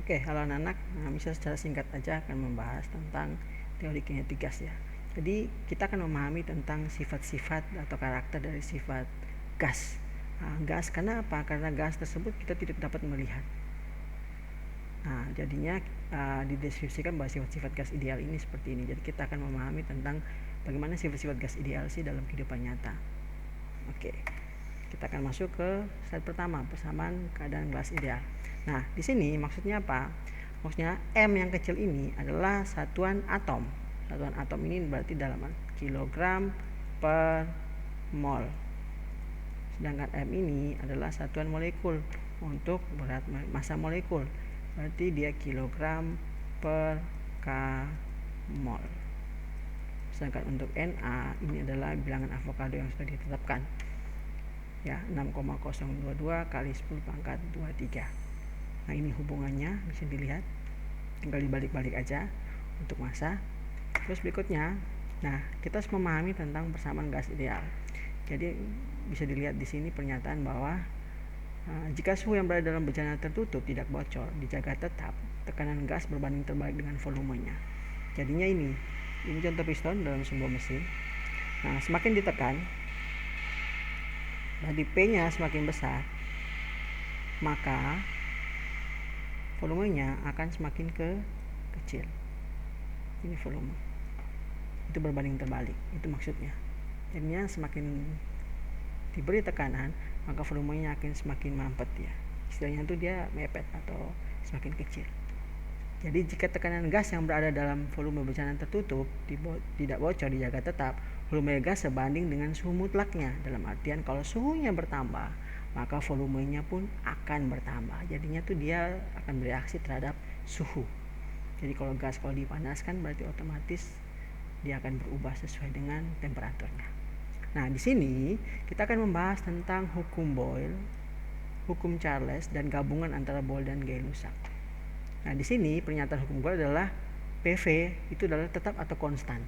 Oke, halo anak-anak. Misal secara singkat aja akan membahas tentang teori kinetik gas ya. Jadi kita akan memahami tentang sifat-sifat atau karakter dari sifat gas. Gas karena apa? Karena gas tersebut kita tidak dapat melihat. Jadinya dideskripsikan bahwa sifat-sifat gas ideal ini seperti ini. Jadi kita akan memahami tentang bagaimana sifat-sifat gas ideal sih dalam kehidupan nyata. Oke. Kita akan masuk ke slide pertama, persamaan keadaan gas ideal. Nah, di sini maksudnya apa? Maksudnya M yang kecil ini adalah satuan atom. Satuan atom ini berarti dalam kilogram per mol. Sedangkan M ini adalah satuan molekul untuk berat massa molekul. Berarti dia kilogram per K mol. Sedangkan untuk Na ini adalah bilangan Avogadro yang sudah ditetapkan. Ya, 6,022 kali 10 pangkat 23. Nah, ini hubungannya bisa dilihat. Tinggal dibalik-balik aja untuk massa. Terus berikutnya, nah, kita harus memahami tentang persamaan gas ideal. Jadi bisa dilihat di sini pernyataan bahwa jika suhu yang berada dalam bejana tertutup tidak bocor, dijaga tetap, tekanan gas berbanding terbalik dengan volumenya. Jadinya ini contoh piston dalam sebuah mesin. Nah, semakin ditekan, jadi P-nya semakin besar, maka volumenya akan semakin kecil. Ini volume. Itu berbanding terbalik, itu maksudnya. Jadinya semakin diberi tekanan, maka volumenya akan semakin mampet ya. Istilahnya itu dia mepet atau semakin kecil. Jadi jika tekanan gas yang berada dalam volume bejana tertutup tidak bocor, dijaga tetap, volume gas sebanding dengan suhu mutlaknya. Dalam artian kalau suhunya bertambah, maka volumenya pun akan bertambah. Jadinya tuh dia akan bereaksi terhadap suhu. Jadi kalau gas kalau dipanaskan berarti otomatis dia akan berubah sesuai dengan temperaturnya. Nah, di sini kita akan membahas tentang hukum Boyle, hukum Charles, dan gabungan antara Boyle dan Gay-Lussac. Nah, di sini pernyataan hukum Boyle adalah PV itu adalah tetap atau konstan,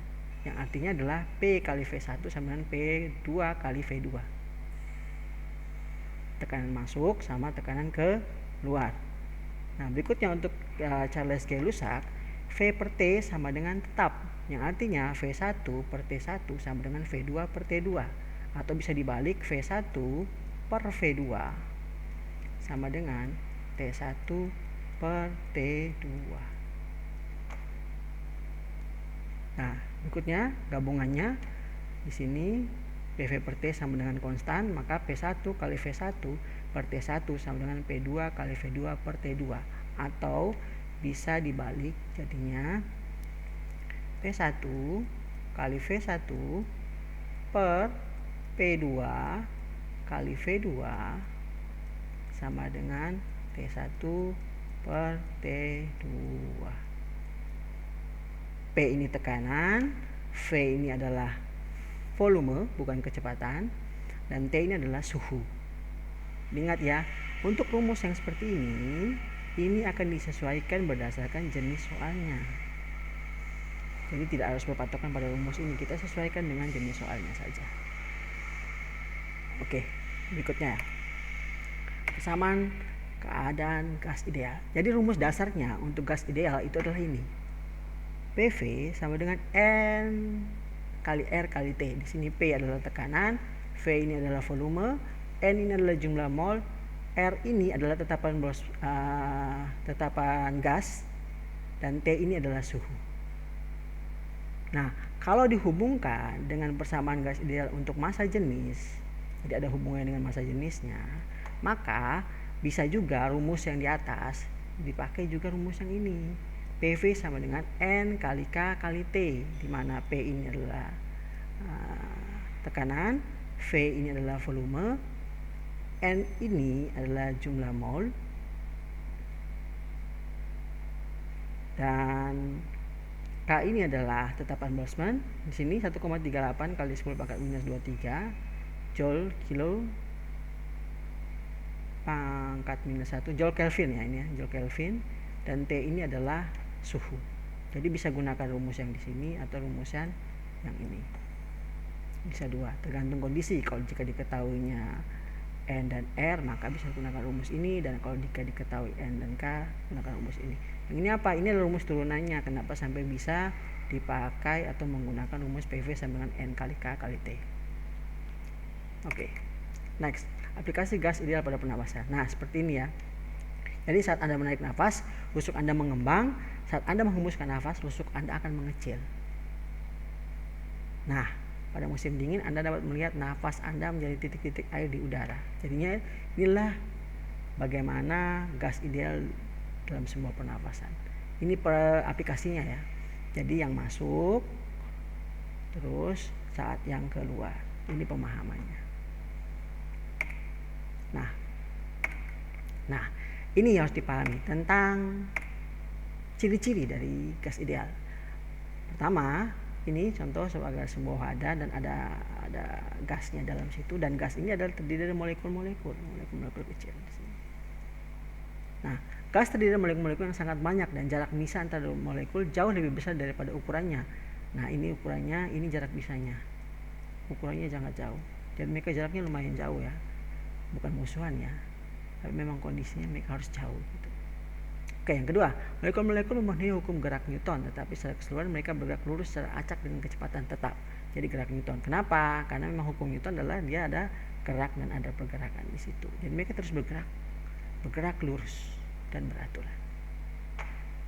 yang artinya adalah P kali V1 sama dengan P2 kali V2. Tekanan masuk sama tekanan ke luar. Nah, berikutnya untuk Charles Gay-Lussac, V per T sama dengan tetap, yang artinya V1 per T1 sama dengan V2 per T2, atau bisa dibalik V1 per V2 sama dengan T1 per T2. Nah, berikutnya gabungannya di sini PV per T sama dengan konstan, maka P1 kali V1 per T1 sama dengan P2 kali V2 per T2, atau bisa dibalik jadinya P1 kali V1 per P2 kali V2 sama dengan T1 per T2. P ini tekanan, V ini adalah volume bukan kecepatan, dan T ini adalah suhu. Ingat ya, untuk rumus yang seperti ini akan disesuaikan berdasarkan jenis soalnya. Jadi tidak harus berpatokan pada rumus ini, kita sesuaikan dengan jenis soalnya saja. Oke, berikutnya persamaan keadaan gas ideal. Jadi rumus dasarnya untuk gas ideal itu adalah ini. PV sama dengan N kali R kali T. Di sini P adalah tekanan, V ini adalah volume, N ini adalah jumlah mol, R ini adalah tetapan gas, dan T ini adalah suhu. Nah, kalau dihubungkan dengan persamaan gas ideal untuk massa jenis, jadi ada hubungannya dengan massa jenisnya, maka bisa juga rumus yang di atas dipakai juga rumus yang ini. PV sama dengan N kali K kali T, di mana P ini adalah tekanan, V ini adalah volume, N ini adalah jumlah mol, dan K ini adalah tetapan Boltzmann. Di sini 1,38 kali 10 pangkat minus 23 joule kilo pangkat minus 1 joule Kelvin ya, ini ya, joule Kelvin, dan T ini adalah suhu. Jadi bisa gunakan rumus yang di sini atau rumus yang ini. Bisa dua, tergantung kondisi. Kalau jika diketahuinya N dan R, maka bisa gunakan rumus ini. Dan kalau jika diketahui N dan K, gunakan rumus ini. Yang ini apa? Ini adalah rumus turunannya. Kenapa sampai bisa dipakai atau menggunakan rumus PV sama dengan N kali K kali T. Oke. Next, aplikasi gas ideal pada pernapasan. Nah, seperti ini ya. Jadi saat Anda menarik nafas, rusuk Anda mengembang. Saat Anda menghembuskan nafas, rusuk Anda akan mengecil. Nah, pada musim dingin Anda dapat melihat nafas Anda menjadi titik-titik air di udara. Jadinya inilah bagaimana gas ideal dalam sebuah pernapasan. Ini aplikasinya ya. Jadi yang masuk, terus saat yang keluar. Ini pemahamannya. Nah, ini yang harus dipahami tentang ciri-ciri dari gas ideal. Pertama, ini contoh sebagai sebuah wadah dan ada gasnya dalam situ, dan gas ini adalah terdiri dari molekul-molekul kecil. Nah, gas terdiri dari molekul-molekul yang sangat banyak dan jarak misah antara molekul jauh lebih besar daripada ukurannya. Nah, ini ukurannya, ini jarak misahnya. Ukurannya sangat jauh. Dan mereka jaraknya lumayan jauh ya. Bukan musuhan ya. Tapi memang kondisinya mereka harus jauh gitu. Oke, yang kedua, molekul-molekul memenuhi hukum gerak Newton, tetapi secara keseluruhan mereka bergerak lurus secara acak dengan kecepatan tetap. Jadi gerak Newton. Kenapa? Karena memang hukum Newton adalah dia ada gerak dan ada pergerakan di situ. Jadi mereka terus bergerak lurus dan beraturan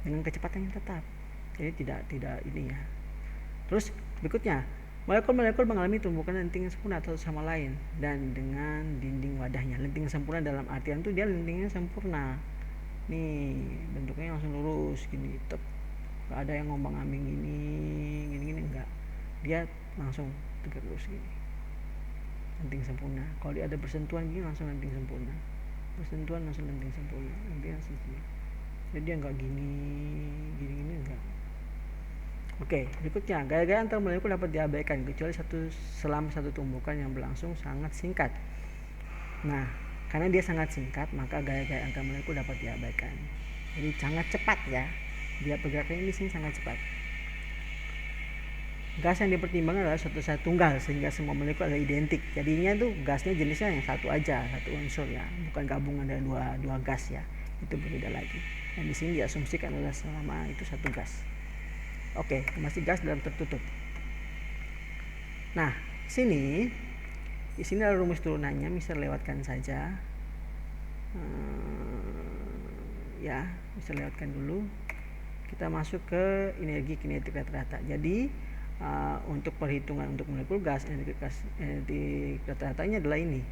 dengan kecepatan yang tetap. Jadi tidak ini ya. Terus berikutnya, molekul-molekul mengalami tumbukan lenting sempurna atau sama lain dan dengan dinding wadahnya. Lenting sempurna dalam artian itu dia lentingnya sempurna. Nih, bentuknya langsung lurus gini, gak ada yang ngombang-ambing gini enggak. Dia langsung tegak lurus gini. Lenting sempurna. Kalau dia ada bersentuhan gini langsung lenting sempurna. Bersentuhan langsung lenting sempurna. Lenting langsung gini. Jadi dia enggak gini enggak. Oke, berikutnya, gaya-gaya antar molekul dapat diabaikan kecuali selama satu tumbukan yang berlangsung sangat singkat. Nah, karena dia sangat singkat, maka gaya-gaya antar molekul dapat diabaikan. Jadi sangat cepat ya. Dia pergerakannya di sini sangat cepat. Gas yang dipertimbangkan adalah suatu zat tunggal sehingga semua molekul adalah identik. Jadinya tuh gasnya jenisnya yang satu aja, satu unsur ya, bukan gabungan dari dua gas ya. Itu berbeda lagi. Dan di sini diasumsikan adalah selama itu satu gas. Oke, masih gas dalam tertutup. Nah, di sini ada rumus turunannya, bisa lewatkan saja. Ya, bisa lewatkan dulu. Kita masuk ke energi kinetik rata-rata. Jadi, untuk perhitungan untuk molekul gas, energi rata-ratanya adalah ini.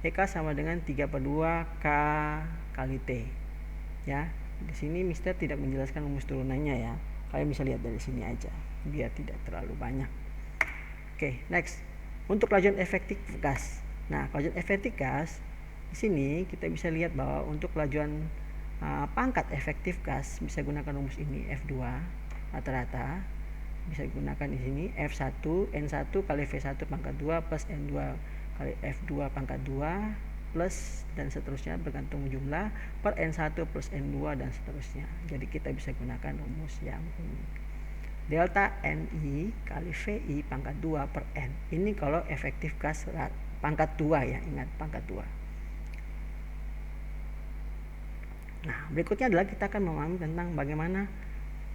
EK sama dengan 3/2 K kali T. Ya, di sini Mister tidak menjelaskan rumus turunannya ya. Kalian bisa lihat dari sini aja, biar tidak terlalu banyak. Oke, next. Untuk kelajuan efektif gas. Nah, kelajuan efektif gas di sini kita bisa lihat bahwa untuk kelajuan pangkat efektif gas bisa gunakan rumus ini F2 rata-rata. Bisa gunakan di sini F1 N1 kali V1 pangkat 2 plus N2 kali F2 pangkat 2 plus dan seterusnya bergantung jumlah per N1 plus N2 dan seterusnya. Jadi kita bisa gunakan rumus yang ini. Delta NI kali VI pangkat 2 per N. Ini kalau efektif gas pangkat 2 ya, ingat pangkat 2. Nah, berikutnya adalah kita akan memahami tentang bagaimana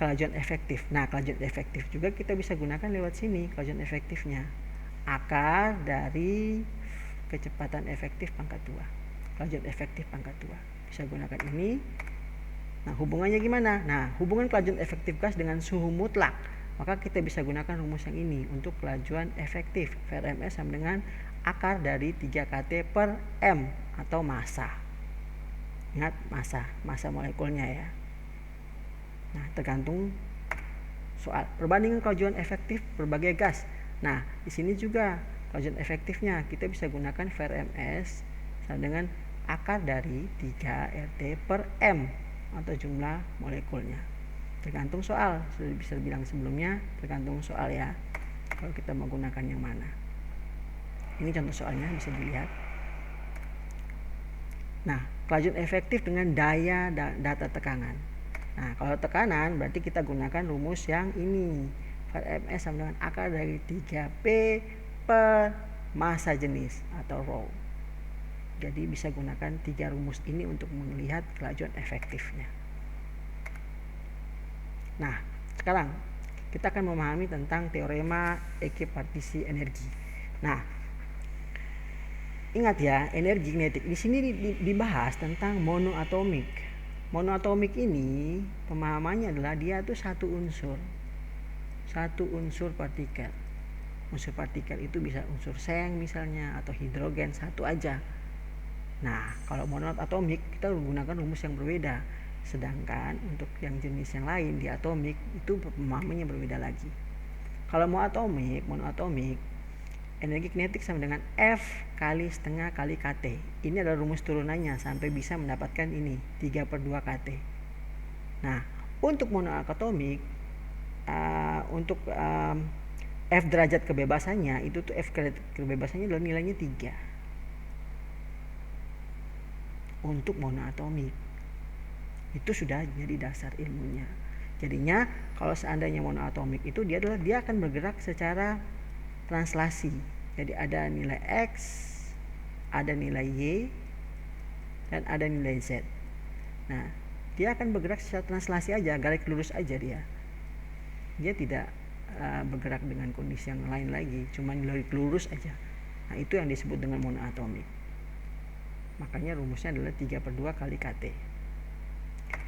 kelajuan efektif. Nah, kelajuan efektif juga kita bisa gunakan lewat sini, kelajuan efektifnya. Akar dari kecepatan efektif pangkat 2. Kelajuan efektif pangkat 2. Bisa gunakan ini. Nah, hubungannya gimana? Nah, hubungan kelajuan efektif gas dengan suhu mutlak. Maka kita bisa gunakan rumus yang ini untuk kelajuan efektif. VRMS sama dengan akar dari 3kT per M atau massa. Ingat massa molekulnya ya. Nah, tergantung soal. Perbandingan kelajuan efektif berbagai gas. Nah, di sini juga kelajuan efektifnya kita bisa gunakan VRMS sama dengan akar dari 3RT per M atau jumlah molekulnya. Tergantung soal, sudah bisa bilang sebelumnya, tergantung soal ya. Kalau kita menggunakan yang mana. Ini contoh soalnya bisa dilihat. Nah, kelajuan efektif dengan daya data tekanan. Nah, kalau tekanan berarti kita gunakan rumus yang ini. VRMS sama dengan akar dari 3P per massa jenis atau rho. Jadi bisa gunakan 3 rumus ini untuk melihat kelajuan efektifnya. Nah, sekarang kita akan memahami tentang teorema ekipartisi energi. Nah, ingat ya, energi kinetik di sini dibahas tentang monoatomik. Monoatomik ini pemahamannya adalah dia itu satu unsur partikel. Unsur partikel itu bisa unsur seng misalnya, atau hidrogen, satu aja. Nah, kalau monoatomik kita menggunakan rumus yang berbeda. Sedangkan untuk yang jenis yang lain di atomik itu pemahamannya berbeda lagi. Kalau monoatomik, energi kinetik sama dengan F kali setengah kali KT. Ini adalah rumus turunannya sampai bisa mendapatkan ini 3/2 KT. Nah, untuk monoatomik untuk F derajat kebebasannya itu tuh F kebebasannya adalah nilainya 3. Untuk monoatomik itu sudah jadi dasar ilmunya. Jadinya kalau seandainya monoatomik itu dia akan bergerak secara translasi. Jadi ada nilai X, ada nilai Y, dan ada nilai Z. Nah, dia akan bergerak secara translasi aja, garis lurus aja dia. Dia tidak bergerak dengan kondisi yang lain lagi, cuma garis lurus aja. Nah, itu yang disebut dengan monoatomik. Makanya rumusnya adalah 3/2 kali KT.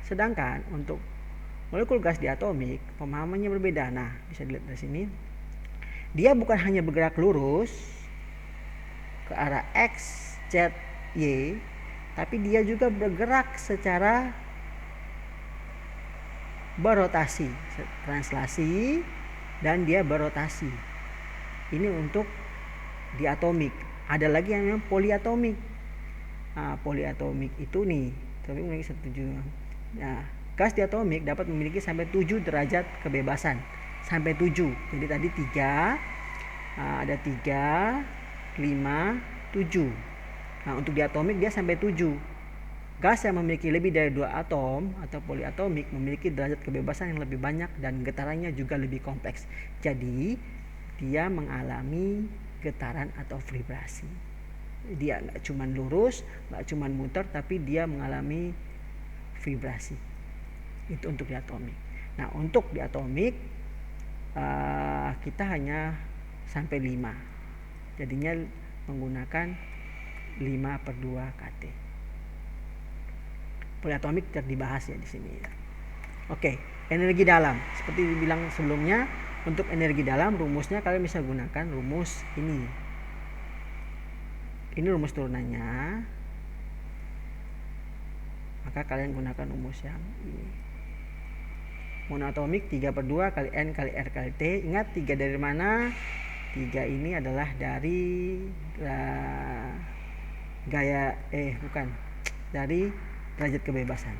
Sedangkan untuk molekul gas diatomik pemahamannya berbeda. Nah, bisa dilihat dari sini. Dia bukan hanya bergerak lurus ke arah X, Z, Y, tapi dia juga bergerak secara berotasi, translasi, dan dia berotasi. Ini untuk diatomik. Ada lagi yang namanya poliatomik. Nah, poliatomik itu nih, tapi memiliki 7. Nah, gas diatomik dapat memiliki sampai 7 derajat kebebasan. Sampai 7. Jadi tadi 3, ada 3, 5, 7. Nah, untuk diatomik dia sampai 7. Gas yang memiliki lebih dari 2 atom atau poliatomik memiliki derajat kebebasan yang lebih banyak dan getarannya juga lebih kompleks. Jadi, dia mengalami getaran atau vibrasi. Dia nggak cuma lurus, nggak cuma muter, tapi dia mengalami vibrasi. Itu untuk diatomik. Nah, untuk diatomik kita hanya sampai 5. Jadinya menggunakan 5/2 KT. Poliatomik tidak dibahas ya di sini. Oke, energi dalam. Seperti dibilang sebelumnya, untuk energi dalam rumusnya kalian bisa gunakan rumus ini. Ini rumus turunannya. Maka kalian gunakan rumus yang ini. Monoatomik 3/2 kali N kali R kali T. Ingat 3 dari mana? 3 ini adalah dari dari derajat kebebasan.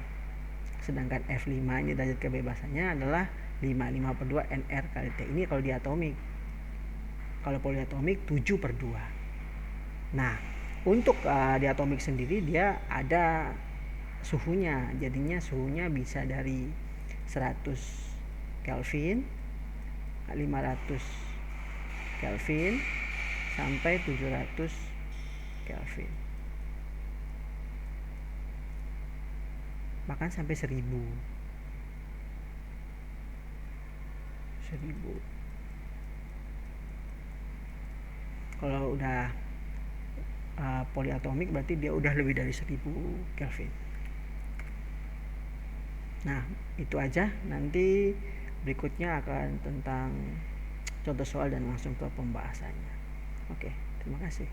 Sedangkan F5 ini derajat kebebasannya adalah 5/2 NR kali T. Ini kalau diatomik. Kalau poliatomik 7/2. Nah, untuk diatomik sendiri dia ada suhunya. Jadinya suhunya bisa dari 100 Kelvin, 500 Kelvin sampai 700 Kelvin. Bahkan sampai 1000. Kalau udah poliatomik berarti dia udah lebih dari 1000 Kelvin. Nah, itu aja. Nanti berikutnya akan tentang contoh soal dan langsung ke pembahasannya. Oke, terima kasih.